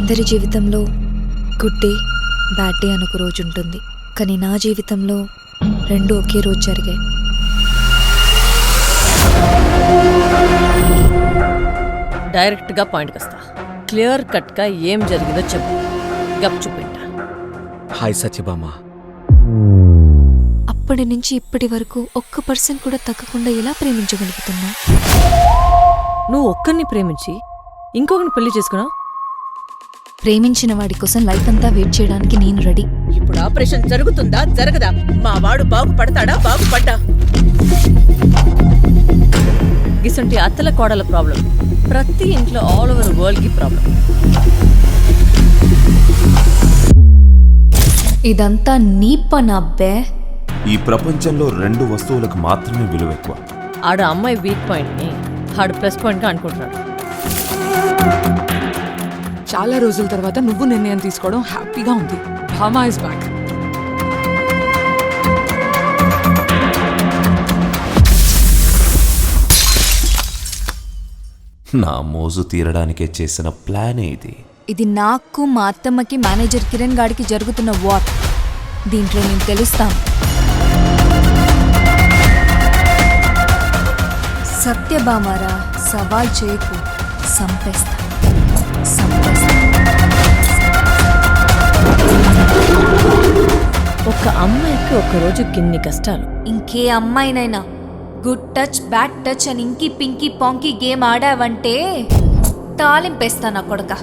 అందరి జీవితంలో good day bad day అని ఒక రోజు ఉంటుంది. కానీ నా జీవితంలో రెండు ఒకే రోజు జరిగాయి. డైరెక్ట్గా పాయింట్కి వస్తా. క్లియర్ కట్గా ఏం జరిగిందో చెప్పు. గప్ చూపింటా. హాయ్ సత్యభామ. అప్పటి నుంచి ఇప్పటి వరకు ఒక్క పర్సన్ కూడా తగ్గకుండా ఎలా ప్రేమించగలుగుతున్నా? నువ్వు ఒక్కరిని ప్రేమించి ఇంకొకరిని పెళ్లి చేసుకున్నావు. ప్రేమించిన వాడి కోసం లైఫ్ అంతా వెయిట్ చేయడానికి నేను రెడీ. ఇప్పుడు ఆపరేషన్ జరుగుతుందా జరగదా? మా వాడు బాగుపడతాడా బాగుపడ్డా? గిసంటి అత్తల కోడల ప్రాబ్లం ప్రతి ఇంట్లో ఆల్ ఓవర్ వరల్డ్ కి ప్రాబ్లం. ఇదంతా నీ పనబ్బే. ఈ ప్రపంచంలో రెండు వస్తువులకు మాత్రమే విలువ ఎక్కువ. ఆడ అమ్మాయి వీక్ పాయింట్ ని ఆడు ప్లస్ పాయింట్ గా అనుకుంటున్నాడు. చాలా రోజుల తర్వాత నువ్వు నిర్ణయం తీసుకోవడం హ్యాపీగా ఉంది. Bhama is back. నా మోజు తీరడానికే చేసిన ప్లానే ఇది. ఇది నాకు మా అత్తమ్మకి మేనేజర్ కిరణ్ గాడికి జరుగుతున్న వార్. దీంట్లో నేను గెలుస్తాను. సత్యభామారా, సవాల్ చేయకు. సంపేస్తా. ఒక అమ్మాయికి ఒక రోజు కిన్ని కష్టాలు. ఇంకే అమ్మాయినైనా గుడ్ టచ్ బ్యాడ్ టచ్ అని ఇంకి పింకీ పాంకీ గేమ్ ఆడావంటే తాలింపేస్తా నా కొడక.